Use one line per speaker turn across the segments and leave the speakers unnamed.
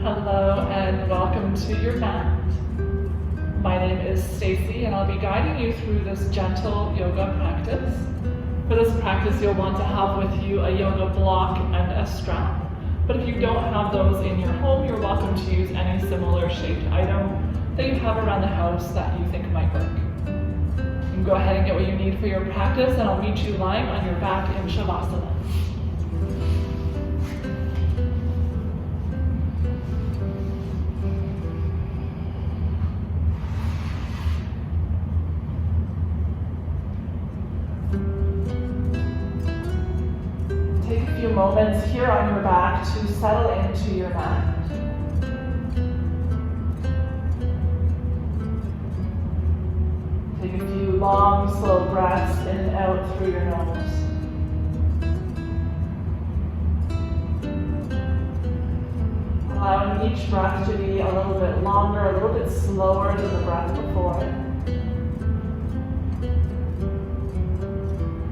Hello and welcome to your mat. My name is Stacey and I'll be guiding you through this gentle yoga practice. For this practice, you'll want to have with you a yoga block and a strap. But if you don't have those in your home, you're welcome to use any similar shaped item that you have around the house that you think might work. You can go ahead and get what you need for your practice, and I'll meet you lying on your back in Shavasana. Take a few moments here on your back to settle into your mat. Take a few long, slow breaths in and out through your nose. Allowing each breath to be a little bit longer, a little bit slower than the breath before it.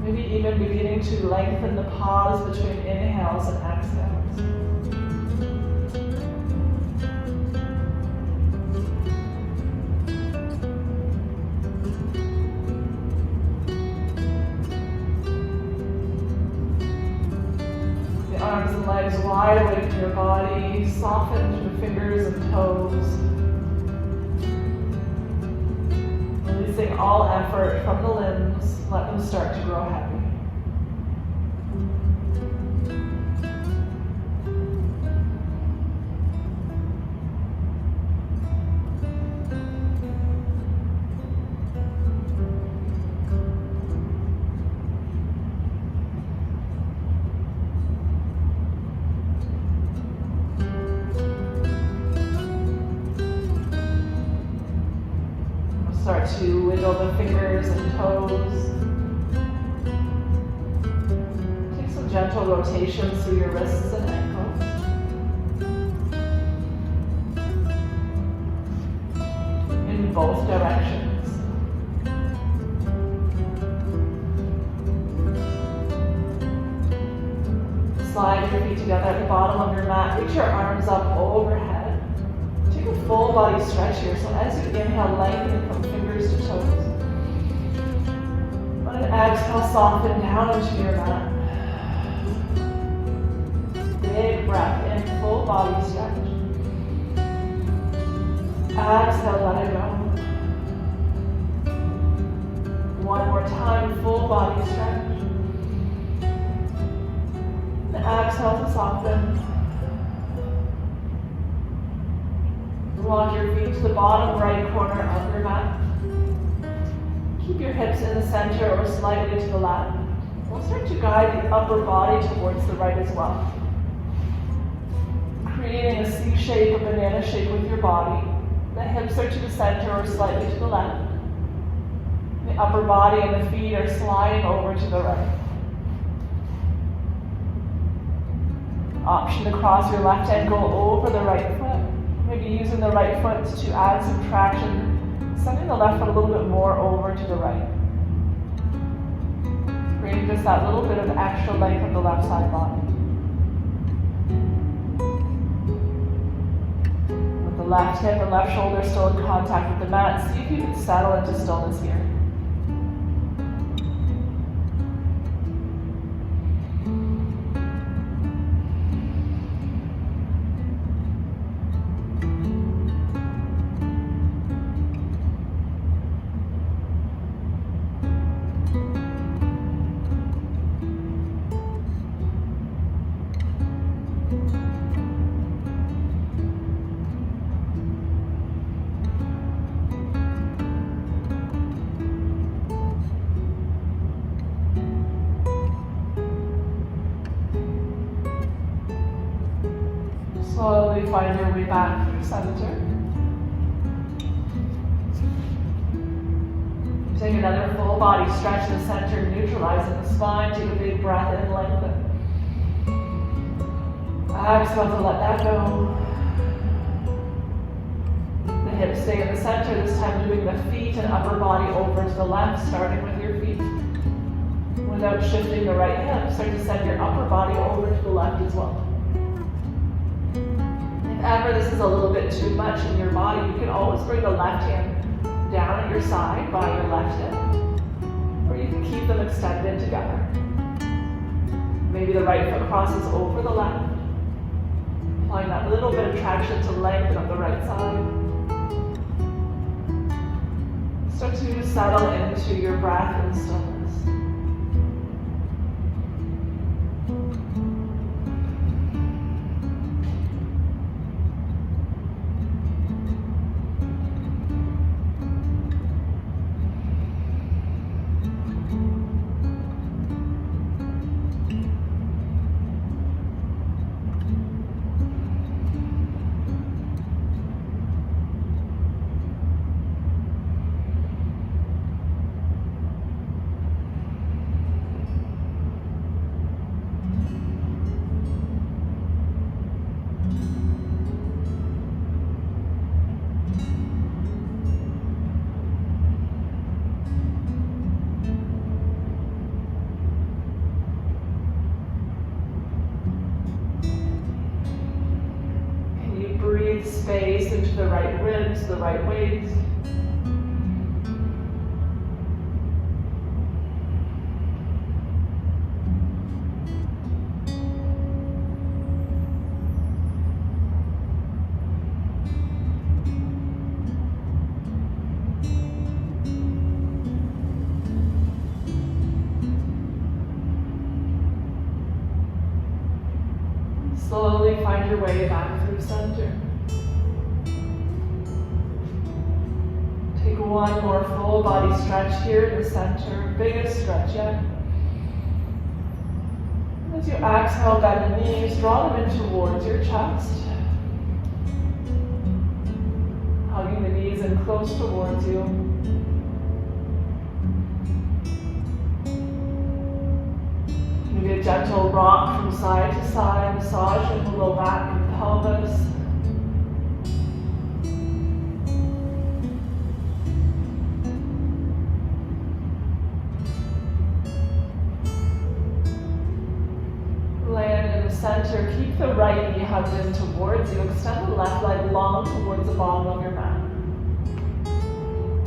Maybe even beginning to lengthen the pause between inhales and exhales. The arms and legs wide away from your body, soften through the fingers and toes. Releasing all effort from the limbs, let them start to grow heavy. Start to wiggle the fingers and toes. Take some gentle rotations through your wrists and ankles. In both directions. Slide your feet together at the bottom of your mat. Reach your arms up overhead. Take a full body stretch here. So as you inhale, lengthen from fingers to toes. On an exhale, soften down into your mat. Big breath in, full body stretch. Exhale, let it go. One more time, full body stretch. And exhale to soften. Walk your feet to the bottom right corner of your mat. Keep your hips in the center or slightly to the left. We'll start to guide the upper body towards the right as well. Creating a C shape, a banana shape with your body. The hips are to the center or slightly to the left. The upper body and the feet are sliding over to the right. Option to cross your left ankle over the right foot. Maybe using the right foot to add some traction, sending the left foot a little bit more over to the right. Creating just that little bit of extra length of the left side body. With the left hip and left shoulder still in contact with the mat, see if you can settle into stillness here. Slowly find your way back through center. Take another full body stretch to the center, neutralizing the spine. Take a big breath in, lengthen. Exhale to let that go. The hips stay in the center, this time moving the feet and upper body over to the left, starting with your feet. Without shifting the right hip, start to send your upper body over to the left as well. ever this is a little bit too much in your body, you can always bring the left hand down at your side by your left hip, or you can keep them extended together. Maybe the right foot crosses over the left, applying that little bit of traction to lengthen up the right side. Start to settle into your breath and stillness. Space into the right ribs, the right waist. Slowly find your way back through center. Take one more full body stretch here in the center, biggest stretch yet. As you exhale, bend the knees, draw them in towards your chest. Hugging the knees in close towards you. Maybe a gentle rock from side to side, massaging the low back and pelvis. Center, keep the right knee hugged in towards you. Extend the left leg long towards the bottom of your mat.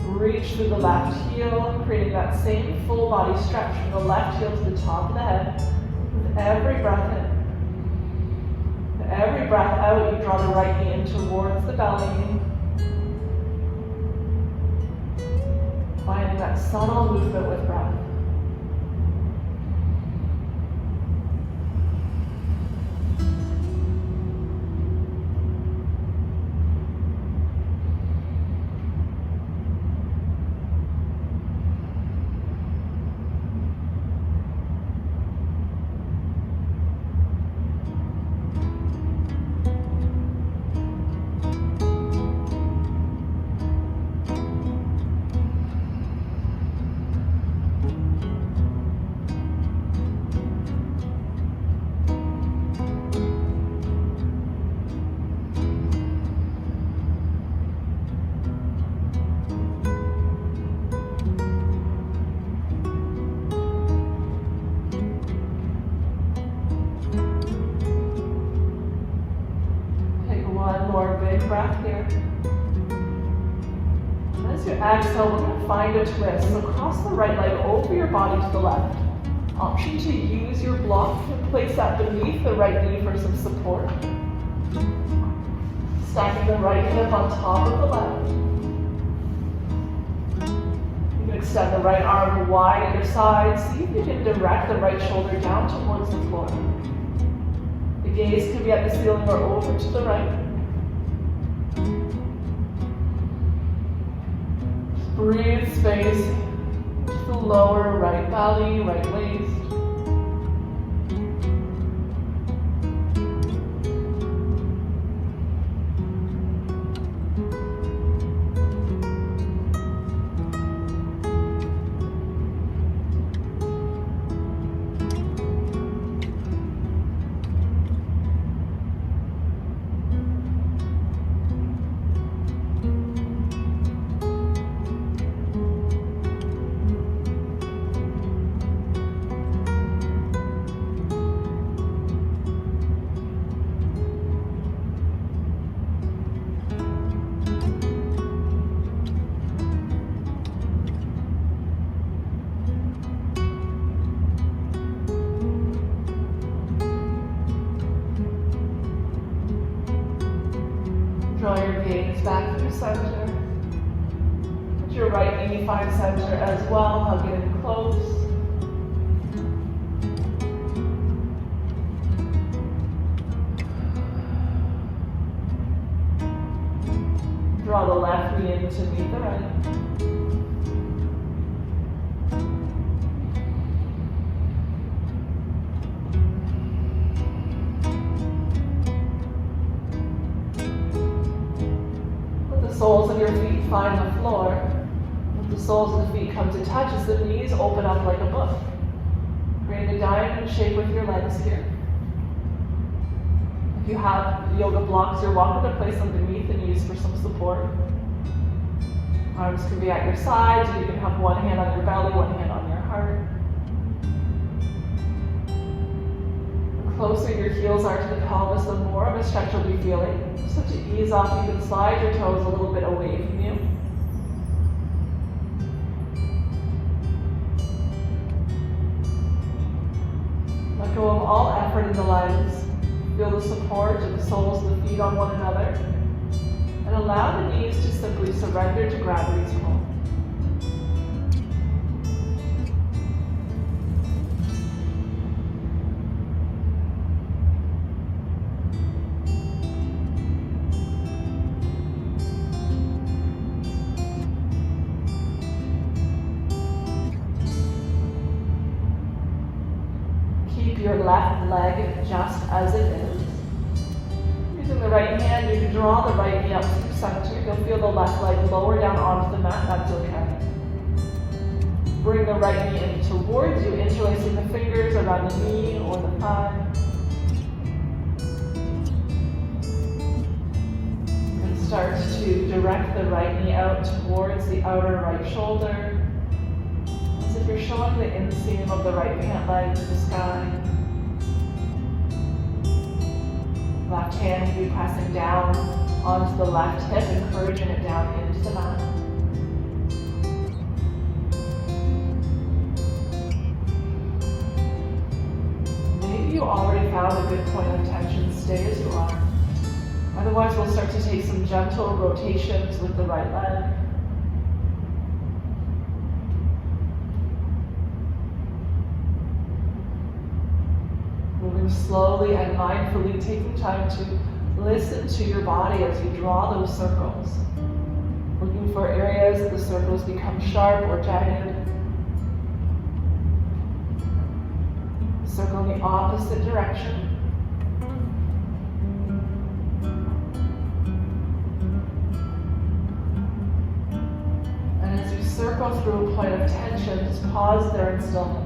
Reach through the left heel, creating that same full body stretch from the left heel to the top of the head. With every breath in. With every breath out, you draw the right knee in towards the belly. Finding that subtle movement with breath. Breath here. As you exhale, we're going to find a twist. So cross the right leg over your body to the left. Option to use your block and place that beneath the right knee for some support. Stacking the right hip on top of the left. You can extend the right arm wide at your side. See if you can direct the right shoulder down towards the floor. The gaze can be at the ceiling or over to the right. Breathe space to the lower right belly, right waist. gaze back through center. Let your right knee find center as well, hug it in close. Draw the left knee in to meet the right. Soles of your feet find the floor. Let the soles of the feet come to touch as the knees open up like a book. Create a diamond shape with your legs here. If you have yoga blocks, you're welcome to place them beneath the knees for some support. Arms can be at your sides, or you can have one hand on your belly, one hand on your heart. The closer your heels are to the pelvis, the more of a stretch you'll be feeling. So to ease off, you can slide your toes a little bit away from you. Let go of all effort in the legs. Feel the support of the soles of the feet on one another. And allow the knees to simply surrender to gravity's pull. Your left leg just as it is. Using the right hand, you can draw the right knee up through center. You'll feel the left leg lower down onto the mat, that's okay. Bring the right knee in towards you, interlacing the fingers around the knee or the thigh. And start to direct the right knee out towards the outer right shoulder. As if you're showing the inseam of the right pant leg to the sky. Left hand can be pressing down onto the left hip, encouraging it down into the mat. Maybe you already found a good point of tension. Stay as you are. Otherwise, we'll start to take some gentle rotations with the right leg. Moving slowly and mindfully, taking time to listen to your body as you draw those circles. Looking for areas that the circles become sharp or jagged. Circle in the opposite direction. And as you circle through a point of tension, just pause there in stillness.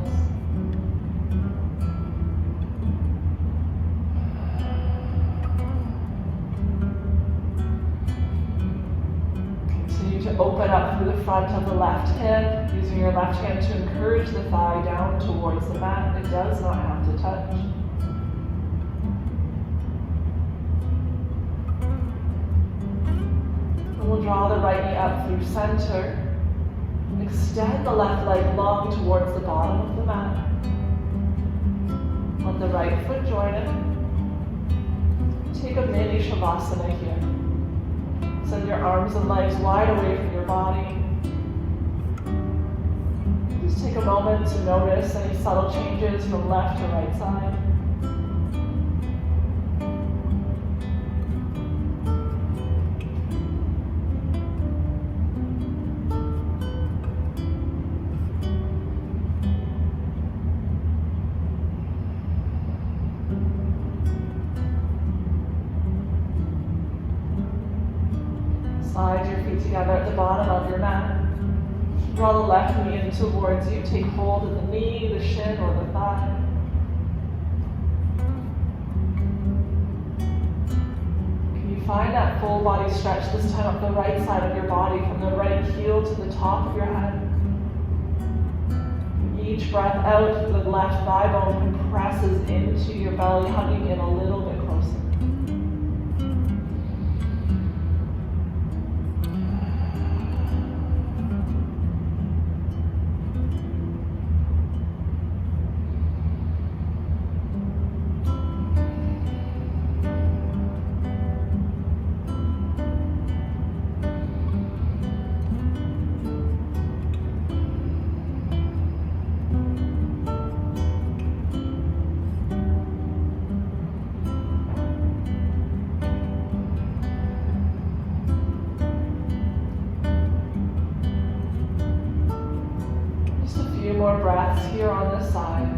Open up through the front of the left hip, using your left hand to encourage the thigh down towards the mat. It does not have to touch. And we'll draw the right knee up through center. And extend the left leg long towards the bottom of the mat. Let the right foot join it. Take a mini shavasana here. Send your arms and legs wide away from your body. Just take a moment to notice any subtle changes from left to right side. Slide your feet together at the bottom of your mat. Draw the left knee in towards you. Take hold of the knee, the shin, or the thigh. Can you find that full body stretch, this time up the right side of your body, from the right heel to the top of your head? Each breath out, the left thigh bone compresses into your belly, hugging in a little bit closer. breaths here on this side.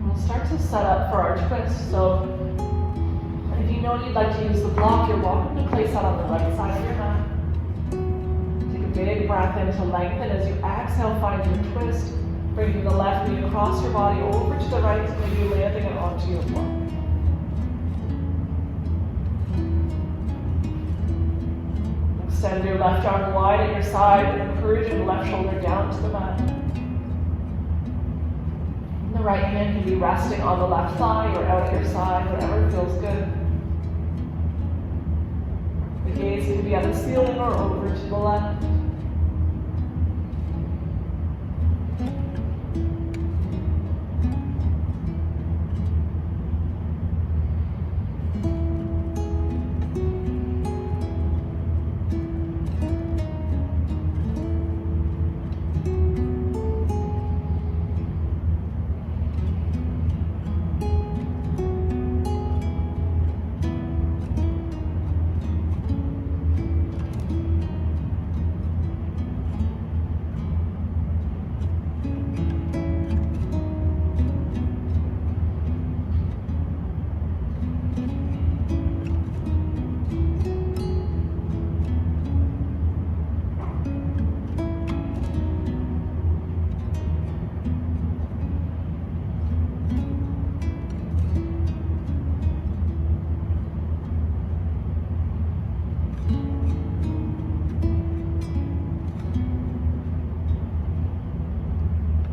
We'll start to set up for our twist. So if you know you'd like to use the block, you're welcome to place that on the right side of your mat. Big breath in to lengthen. As you exhale, find your twist, bringing the left knee across your body over to the right, maybe landing it onto your block. Extend your left arm wide at your side and encourage your left shoulder down to the mat. And the right hand can be resting on the left thigh or out at your side, whatever feels good. The gaze can be at the ceiling or over to the left.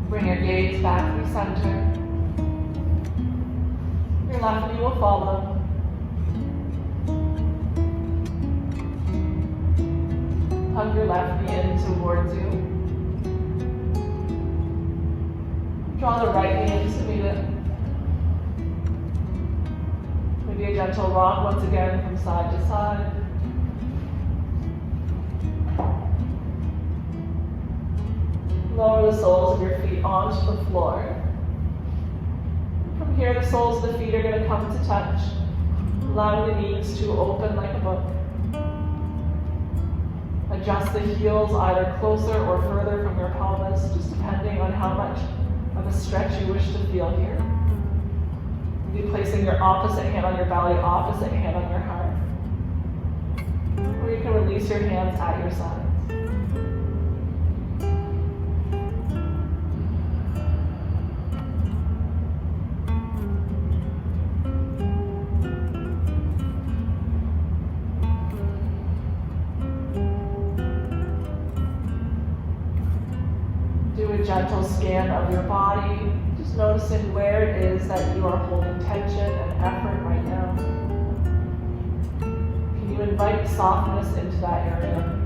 Bring your gaze back to the center. Your left knee will follow. Hug your left knee in towards you. Draw the right knee in to meet it. Maybe a gentle rock once again from side to side. Lower the soles of your feet onto the floor. From here, the soles of the feet are going to come to touch, allowing the knees to open like a book. Adjust the heels either closer or further from your pelvis, just depending on how much of a stretch you wish to feel here. Maybe placing your opposite hand on your belly, opposite hand on your heart. Or you can release your hands at your sides. A gentle scan of your body, just noticing where it is that you are holding tension and effort right now. Can you invite softness into that area?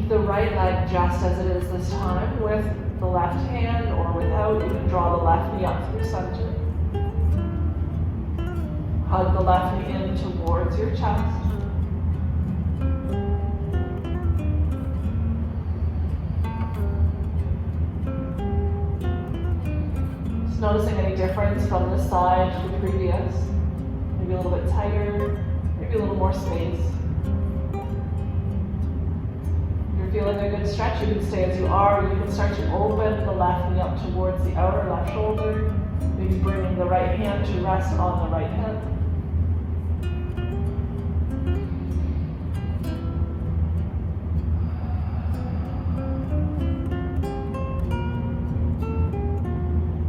The right leg just as it is this time, with the left hand or without. You can draw the left knee up through center. Hug the left knee in towards your chest. Just noticing any difference from this side to the previous. Maybe a little bit tighter, maybe a little more space. Feeling a good stretch, you can stay as you are, or you can start to open the left knee up towards the outer left shoulder. Maybe bringing the right hand to rest on the right hip.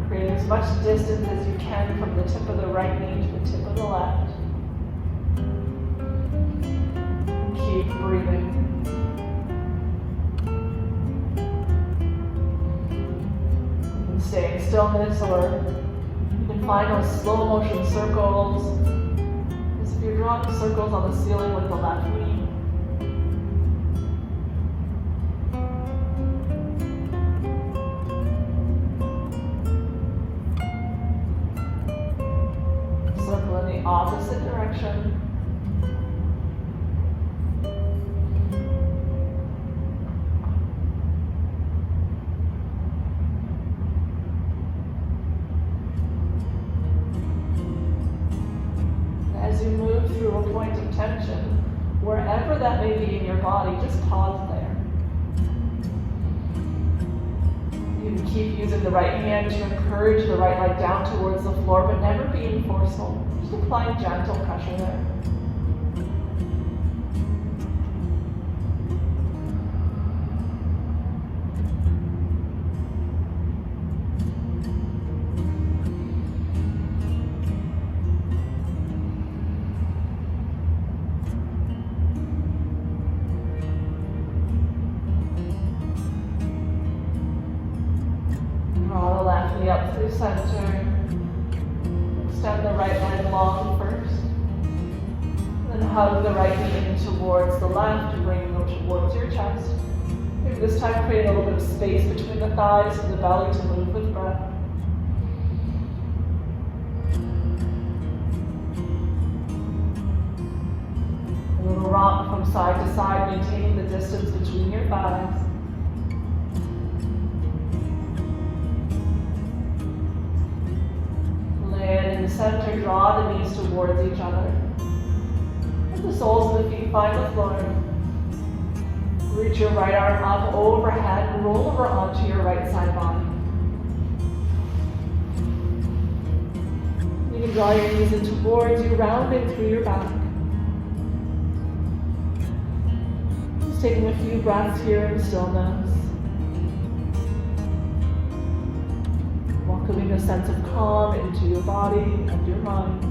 Creating as much distance as you can from the tip of the right knee to the tip of the left. Keep breathing. And stay in stillness, or you can find those slow motion circles. As if you're drawing circles on the ceiling with the left knee. Circle in the opposite direction. As you move through a point of tension, wherever that may be in your body, just pause there. You can keep using the right hand to encourage the right leg down towards the floor, but never being forceful. Just applying gentle pressure there. Draw the left knee up through center. Extend the right leg long first. Then hug the right knee in towards the left, bring them towards your chest. Maybe this time create a little bit of space between the thighs and the belly to move with breath. A little rock from side to side, maintaining the distance between your thighs. Land in the center, draw the knees towards each other. Let the soles of the feet find the floor. Reach your right arm up overhead and roll over onto your right side body. You can draw your knees in towards you, rounding through your back. Just taking a few breaths here in stillness. Welcoming a sense of calm into your body and your mind.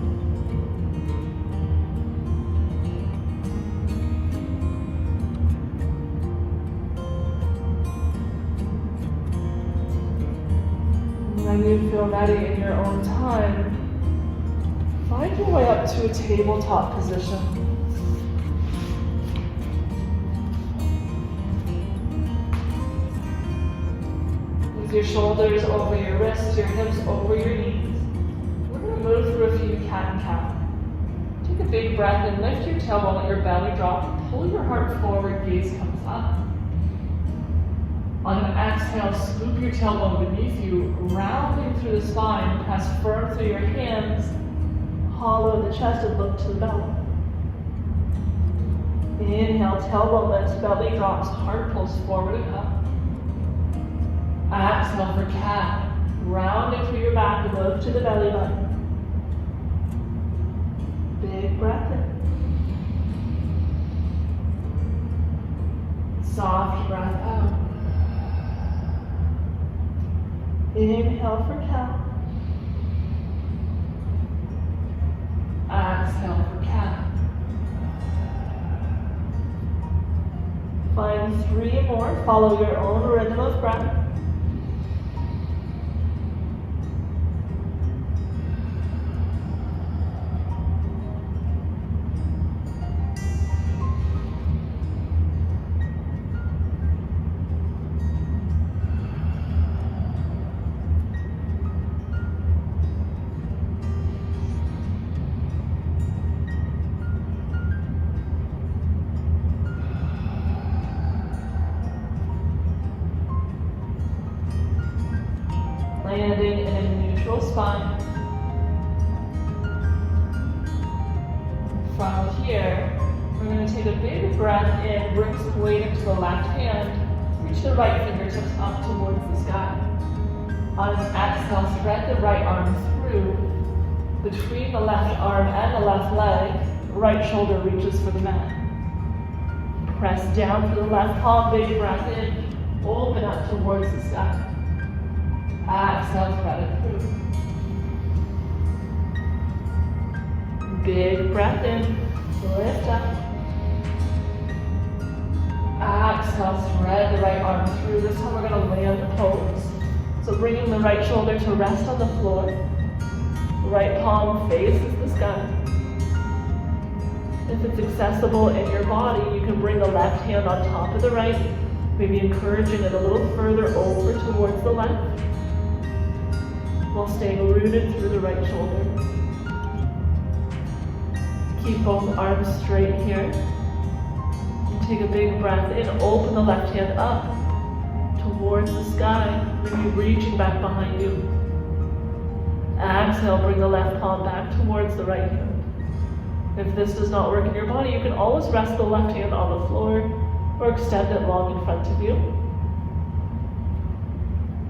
When you feel ready in your own time, find your way up to a tabletop position. Your shoulders over your wrists, your hips over your knees. We're going to move through a few cat and cow. Take a big breath and lift your tailbone, let your belly drop. Pull your heart forward, gaze comes up. On an exhale, scoop your tailbone beneath you, rounding through the spine. Press firm through your hands. Hollow the chest and look to the belly. Inhale, tailbone lifts, belly drops, heart pulls forward and up. Exhale for cat. Rounding through your back, look to the belly button. Big breath in. Soft breath out. Inhale for cat. Exhale for cat. Find 3 more. Follow your own rhythm of breath. Landing in a neutral spine. From here, we're going to take a big breath in, bring some weight into the left hand, reach the right fingertips up towards the sky. On an exhale, thread the right arm through. Between the left arm and the left leg, right shoulder reaches for the mat. Press down for the left palm, big breath in. Open up towards the sky. Exhale, thread it through. Big breath in. Lift up. Exhale, thread the right arm through. This time we're going to land the pose. So bringing the right shoulder to rest on the floor. Right palm faces the sky. If it's accessible in your body, you can bring the left hand on top of the right, maybe encouraging it a little further over towards the left, while staying rooted through the right shoulder. Keep both arms straight here. And take a big breath in, open the left hand up towards the sky, maybe reaching back behind you. Exhale, bring the left palm back towards the right hand. If this does not work in your body, you can always rest the left hand on the floor or extend it long in front of you.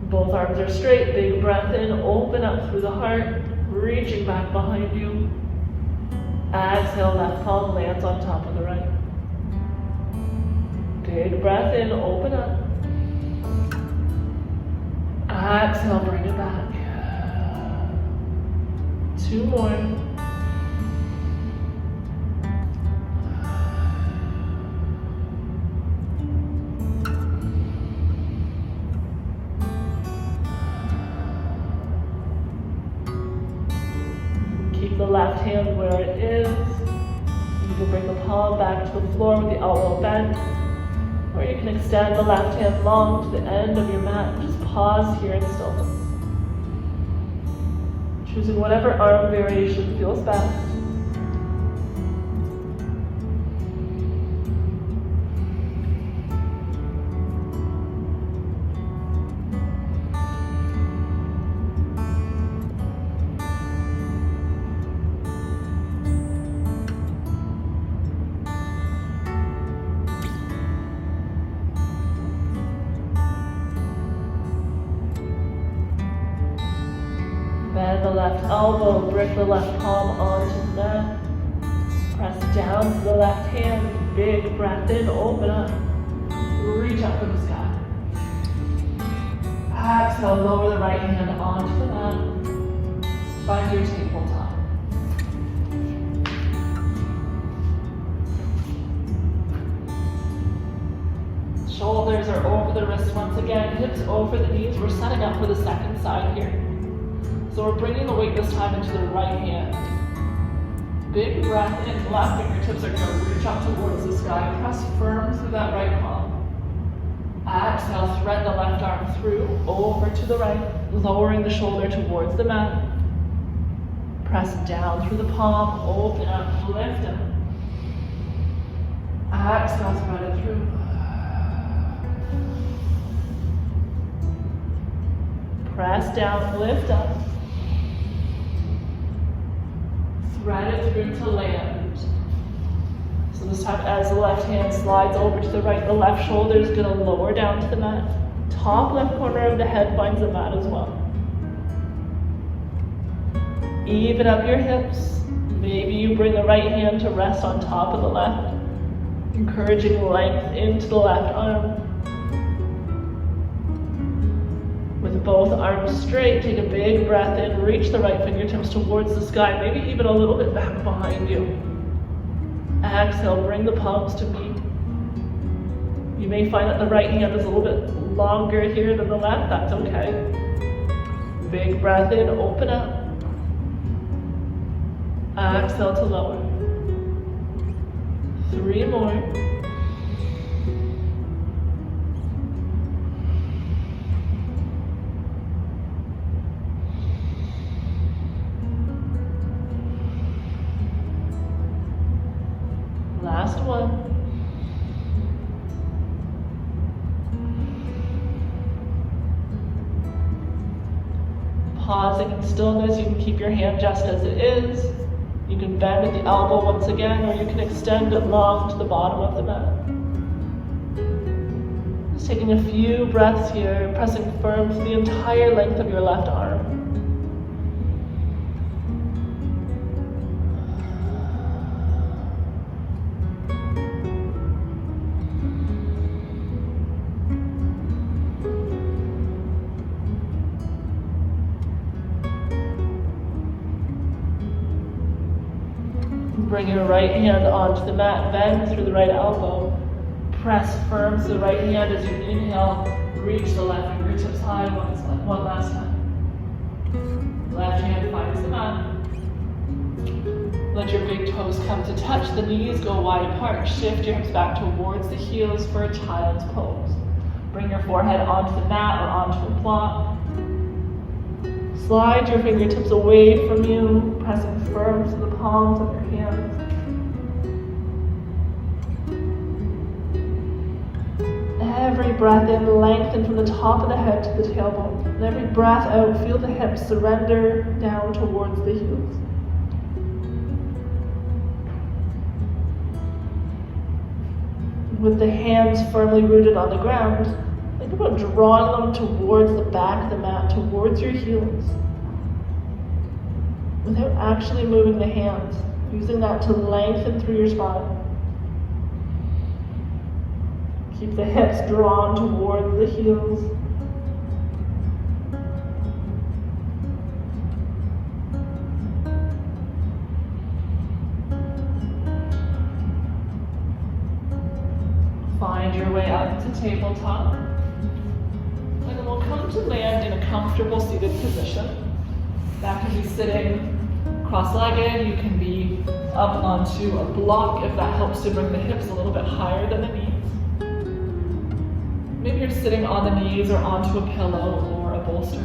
Both arms are straight, big breath in, open up through the heart, reaching back behind you. Exhale, left palm lands on top of the right. Big breath in, open up. Exhale, bring it back. 2 more. Keep the left hand where it is. You can bring the palm back to the floor with the elbow bent, or you can extend the left hand long to the end of your mat. Just pause here in stillness. Choosing whatever arm variation feels best. Bend the left elbow, bring the left palm onto the mat. Press down to the left hand, big breath in, open up. Reach up for the sky. Exhale, lower the right hand onto the mat. Find your tabletop. Shoulders are over the wrists once again, hips over the knees. We're setting up for the second side here. So we're bringing the weight this time into the right hand. Big breath in, left fingertips are going to reach up towards the sky. Press firm through that right palm. Exhale, thread the left arm through, over to the right, lowering the shoulder towards the mat. Press down through the palm, open up, lift up. Exhale, thread it through. Press down, lift up. Thread it through to land. So this time as the left hand slides over to the right, the left shoulder is going to lower down to the mat. Top left corner of the head finds the mat as well. Even up your hips. Maybe you bring the right hand to rest on top of the left, encouraging length into the left arm. With both arms straight, take a big breath in, reach the right fingertips towards the sky, maybe even a little bit back behind you. Exhale, bring the palms to meet. You may find that the right hand is a little bit longer here than the left, that's okay. Big breath in, open up. Exhale to lower. 3 more. Last one. Pausing in stillness, you can keep your hand just as it is. You can bend at the elbow once again, or you can extend it long to the bottom of the mat. Just taking a few breaths here, pressing firm through the entire length of your left arm. Bring your right hand onto the mat, bend through the right elbow. Press firm to the right hand as you inhale. Reach the left fingertips high one last time. Left hand finds the mat. Let your big toes come to touch. The knees go wide apart. Shift your hips back towards the heels for a child's pose. Bring your forehead onto the mat or onto a block. Slide your fingertips away from you, pressing firm to the palms of your hands. Every breath in, lengthen from the top of the head to the tailbone. And every breath out, feel the hips surrender down towards the heels. With the hands firmly rooted on the ground, think about drawing them towards the back of the mat, towards your heels. Without actually moving the hands, using that to lengthen through your spine. Keep the hips drawn towards the heels. Find your way up to tabletop. And then we'll come to land in a comfortable seated position. That can be sitting cross-legged. You can be up onto a block if that helps to bring the hips a little bit higher than the knees. Maybe you're sitting on the knees or onto a pillow or a bolster.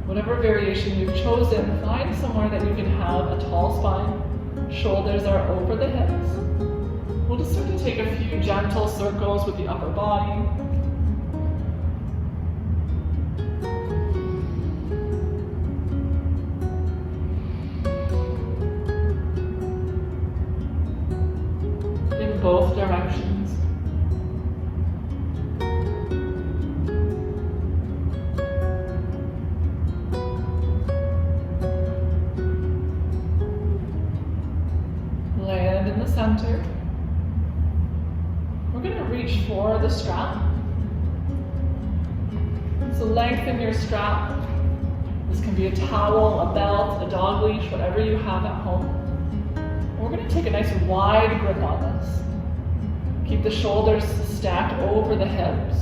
Whatever variation you've chosen, find somewhere that you can have a tall spine. Shoulders are over the hips. We'll just start to take a few gentle circles with the upper body. In both directions. Land in the center. We're going to reach for the strap. So lengthen your strap. This can be a towel, a belt, a dog leash, whatever you have at home. And we're going to take a nice wide grip on this. Keep the shoulders stacked over the hips.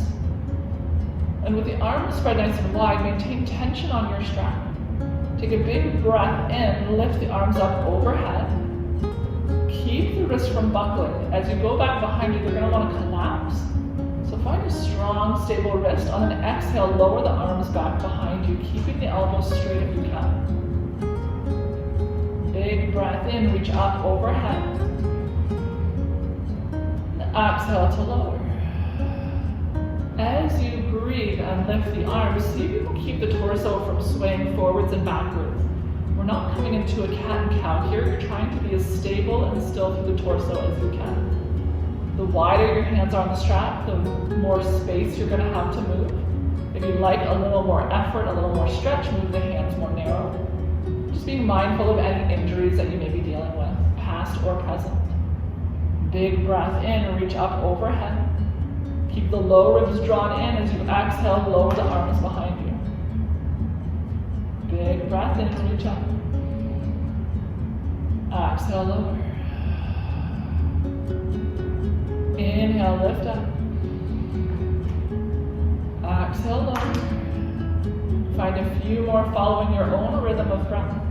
And with the arms spread nice and wide, maintain tension on your strap. Take a big breath in, lift the arms up overhead. Keep the wrists from buckling. As you go back behind you, they're going to want to collapse. So find a strong, stable wrist. On an exhale, lower the arms back behind you, keeping the elbows straight if you can. Big breath in, reach up overhead. And exhale to lower. As you breathe and lift the arms, see if you can keep the torso from swaying forwards and backwards. We're not coming into a cat and cow here. You're trying to be as stable and still through the torso as you can. The wider your hands are on the strap, the more space you're going to have to move. If you'd like a little more effort, a little more stretch, move the hands more narrow. Just being mindful of any injuries that you may be dealing with, past or present. Big breath in, reach up overhead. Keep the low ribs drawn in as you exhale, lower the arms behind you. Big breath in, reach up. Exhale, lower. Inhale, lift up. Exhale, lower. Find a few more following your own rhythm of breath.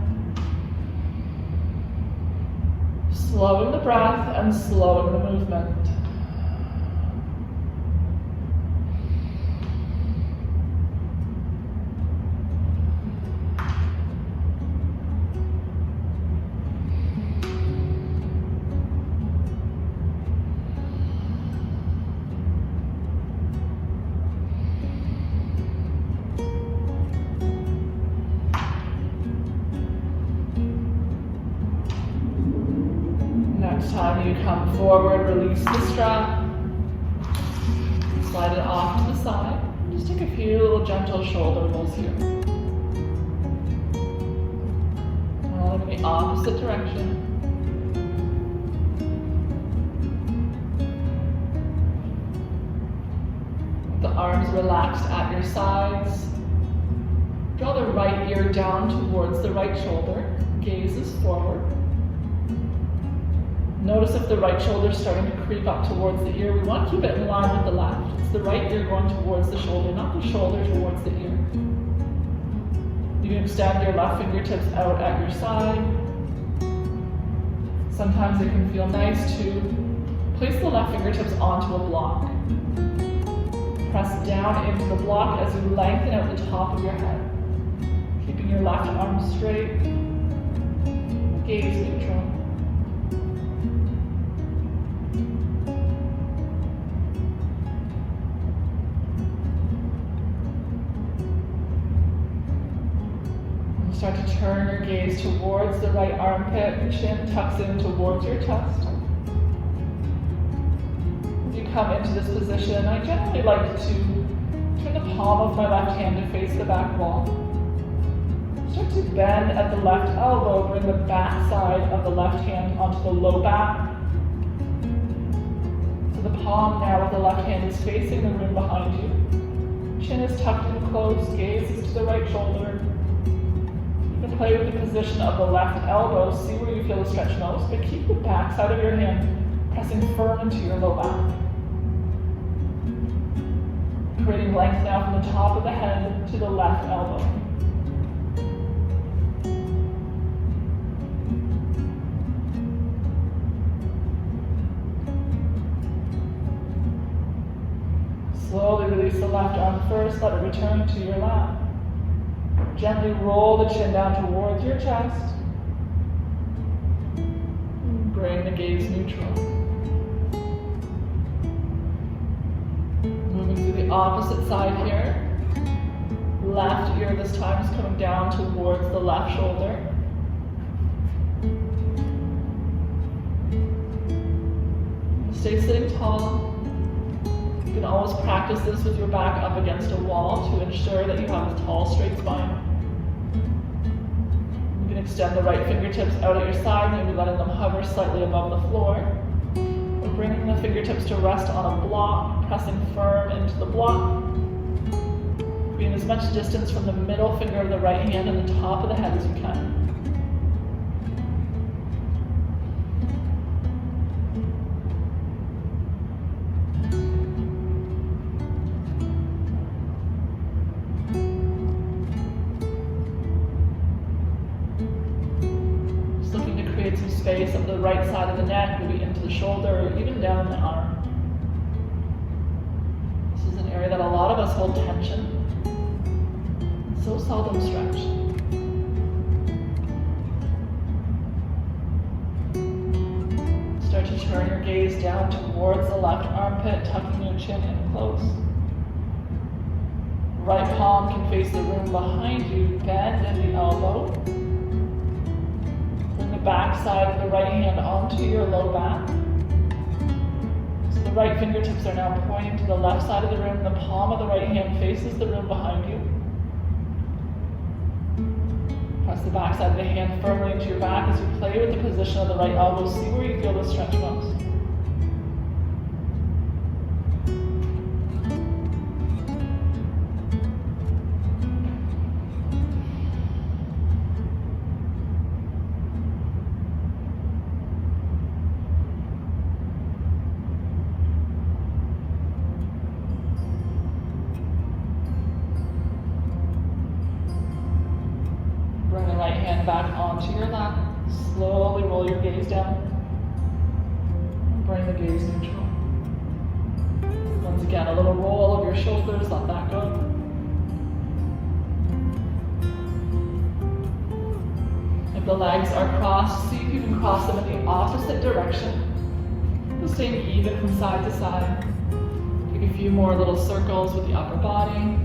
Slowing the breath and slowing the movement. Next time you come forward, release the strap. slide it off to the side. Just take a few little gentle shoulder rolls here. And in the opposite direction. With the arms relaxed at your sides. Draw the right ear down towards the right shoulder. Gaze is forward. Notice if the right shoulder is starting to creep up towards the ear. We want to keep it in line with the left. It's the right ear going towards the shoulder, not the shoulder towards the ear. You can extend your left fingertips out at your side. Sometimes it can feel nice to place the left fingertips onto a block. Press down into the block as you lengthen out the top of your head. Keeping your left arm straight. Gaze neutral. Start to turn your gaze towards the right armpit. Your chin tucks in towards your chest. As you come into this position, I generally like to turn the palm of my left hand to face the back wall. Start to bend at the left elbow. Bring the back side of the left hand onto the low back. So the palm now of the left hand is facing the room behind you. Chin is tucked in close. Gaze is to the right shoulder. You can play with the position of the left elbow, see where you feel the stretch most, but keep the back side of your hand pressing firm into your low back. Creating length now from the top of the head to the left elbow. Slowly release the left arm first, let it return to your lap. Gently roll the chin down towards your chest. Bring the gaze neutral. Moving to the opposite side here. Left ear this time is coming down towards the left shoulder. Stay sitting tall. You can always practice this with your back up against a wall to ensure that you have a tall, straight spine. You can extend the right fingertips out at your side, maybe letting them hover slightly above the floor. Or bringing the fingertips to rest on a block, pressing firm into the block. Being as much distance from the middle finger of the right hand and the top of the head as you can. Space of the right side of the neck, maybe into the shoulder, or even down the arm. This is an area that a lot of us hold tension. So seldom stretch. Start to turn your gaze down towards the left armpit, tucking your chin in close. Right palm can face the room behind you, bend in the elbow. Back side of the right hand onto your low back. So the right fingertips are now pointing to the left side of the room. The palm of the right hand faces the room behind you. Press the back side of the hand firmly into your back as you play with the position of the right elbow. See where you feel the stretch most. Back onto your lap. Slowly roll your gaze down. Bring the gaze neutral. Once again, a little roll of your shoulders, let that go. If the legs are crossed, see if you can cross them in the opposite direction. Just staying even from side to side. Take a few more little circles with the upper body.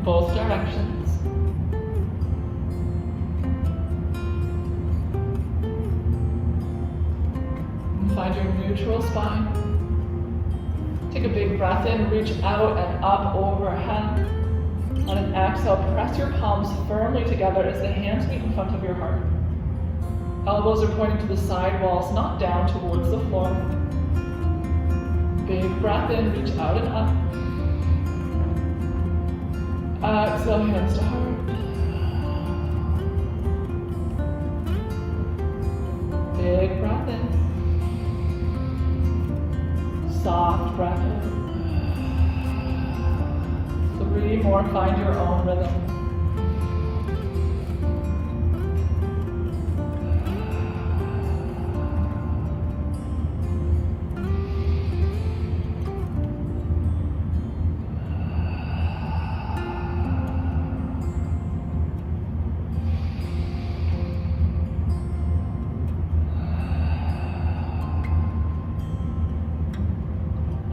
Both directions. find your neutral spine. Take a big breath in, reach out and up overhead. On an exhale, press your palms firmly together as the hands meet in front of your heart. Elbows are pointing to the side walls, not down towards the floor. Big breath in, reach out and up. Exhale, hands to heart. Big breath in. Soft breath in. 3 more, find your own rhythm.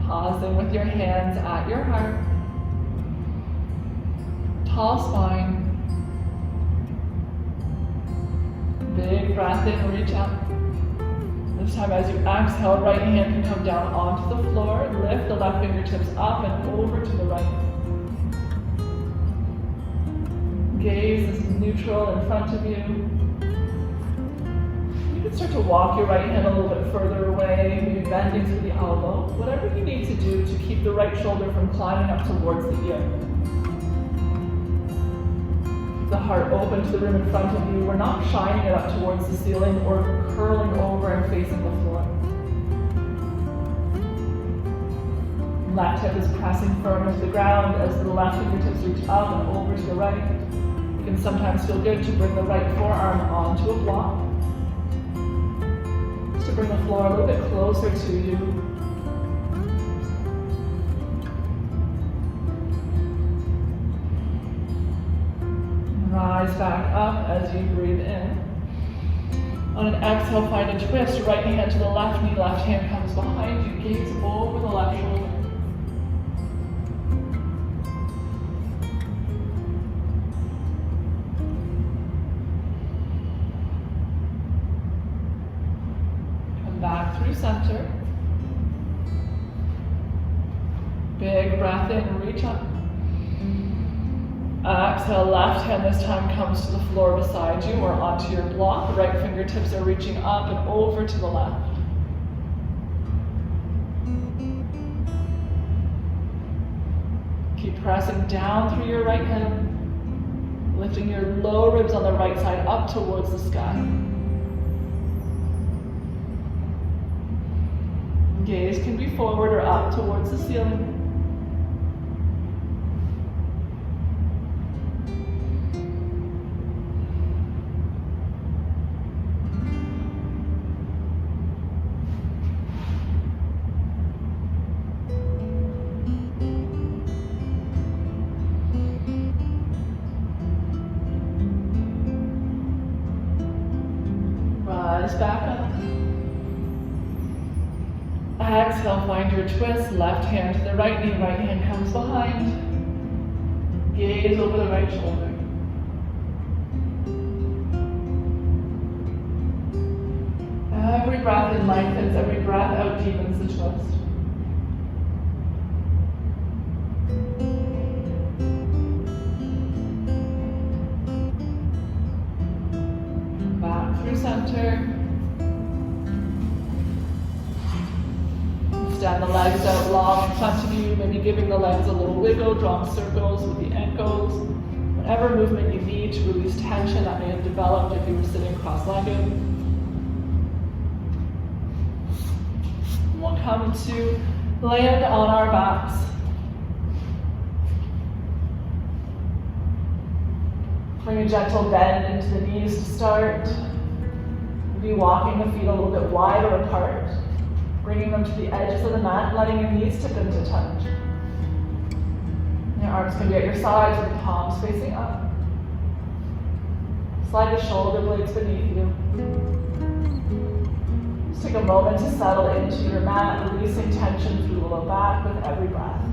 Pausing with your hands at your heart. Tall spine. Big breath in, reach up. This time as you exhale, right hand can come down onto the floor. Lift the left fingertips up and over to the right. Gaze is neutral in front of you. You can start to walk your right hand a little bit further away, maybe bending through the elbow. Whatever you need to do to keep the right shoulder from climbing up towards the ear. The heart open to the room in front of you. We're not shining it up towards the ceiling or curling over and facing the floor. Left hip is pressing firm into the ground as the left fingertips reach up and over to the right. It can sometimes feel good to bring the right forearm onto a block. Just to bring the floor a little bit closer to you. Rise back up as you breathe in. On an exhale, find a twist. Right hand to the left knee, left hand comes behind you. Gaze over the left shoulder. Come back through center. Big breath in, reach up. Exhale, left hand this time comes to the floor beside you or onto your block. Right fingertips are reaching up and over to the left. Keep pressing down through your right hip, lifting your low ribs on the right side up towards the sky. Gaze can be forward or up towards the ceiling. Back up. Exhale, find your twist. Left hand to the right knee, right hand comes behind. Gaze over the right shoulder. Every breath in lengthens, every breath out deepens the twist. Back through center. Stand the legs out long in front of you, maybe giving the legs a little wiggle, drawing circles with the ankles. Whatever movement you need to release tension that may have developed if you were sitting cross-legged. We'll come to land on our backs. Bring a gentle bend into the knees to start. Maybe walking the feet a little bit wider apart. Bringing them to the edges of the mat, letting your knees tip into touch. Your arms can be at your sides with the palms facing up. Slide the shoulder blades beneath you. Just take a moment to settle into your mat, releasing tension through the low back with every breath.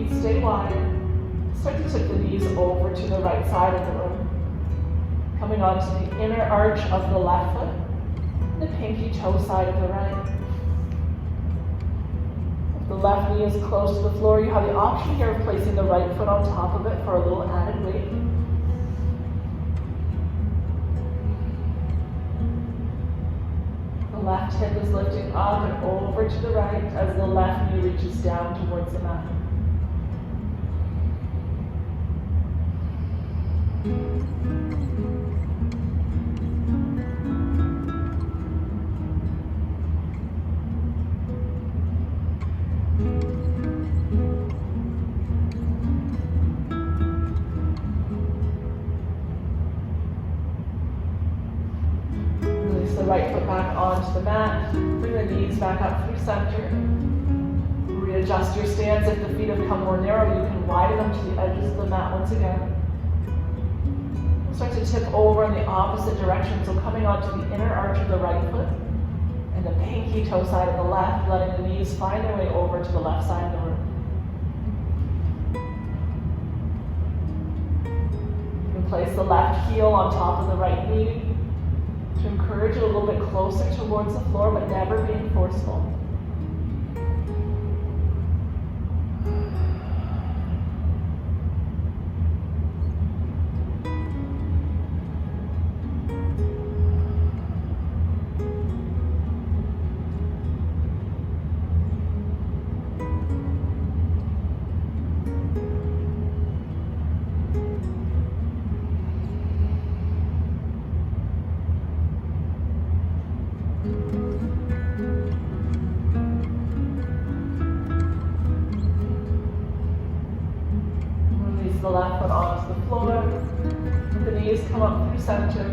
feet stay wide. Start to tip the knees over to the right side of the room. Coming onto the inner arch of the left foot, and the pinky toe side of the right. If the left knee is close to the floor, you have the option here of placing the right foot on top of it for a little added weight. The left hip is lifting up and over to the right as the left knee reaches down towards the mat. Release the right foot back onto the mat. Bring the knees back up through center. Readjust your stance. If the feet have come more narrow, you can widen them to the edges of the mat once again. Start to tip over in the opposite direction, so coming onto the inner arch of the right foot and the pinky toe side of the left, letting the knees find their way over to the left side of the room. You can place the left heel on top of the right knee to encourage it a little bit closer towards the floor, but never being forceful. The left foot onto the floor. The knees come up through center.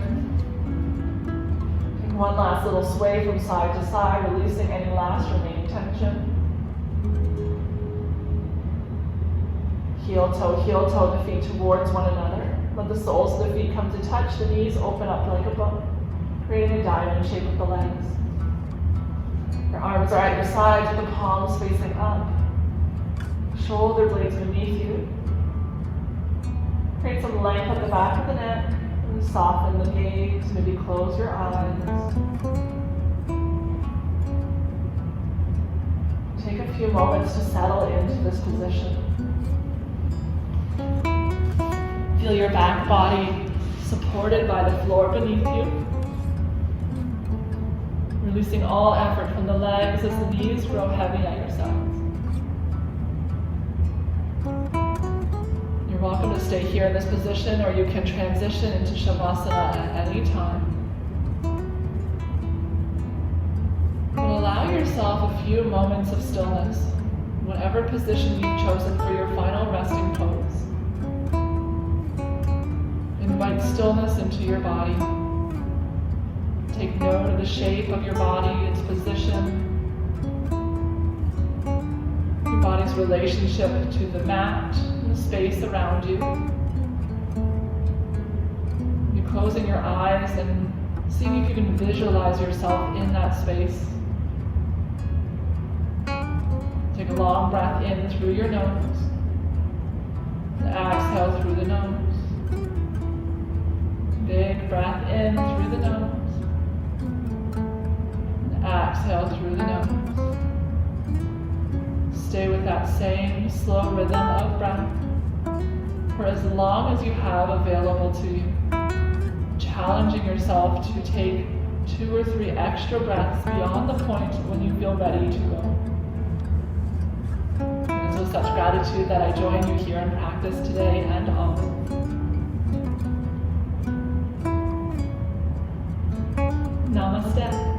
Take one last little sway from side to side, releasing any last remaining tension. Heel toe the feet towards one another. Let the soles of the feet come to touch. The knees open up like a bow, creating a diamond shape with the legs. Your arms are at your sides with the palms facing up. Shoulder blades beneath you. Create some length at the back of the neck and soften the gaze. Maybe close your eyes. Take a few moments to settle into this position. Feel your back body supported by the floor beneath you. Releasing all effort from the legs as the knees grow heavy at your sides. You're welcome to stay here in this position, or you can transition into Shavasana at any time. But allow yourself a few moments of stillness, whatever position you've chosen for your final resting pose. Invite stillness into your body. Take note of the shape of your body, its position, your body's relationship to the mat, the space around you. You're closing your eyes and seeing if you can visualize yourself in that space. Take a long breath in through your nose and exhale through the nose. Big breath in through the nose and exhale through the nose. Stay with that same slow rhythm of breath for as long as you have available to you, challenging yourself to take 2 or 3 extra breaths beyond the point when you feel ready to go. It is with such gratitude that I join you here in practice today and always. Namaste.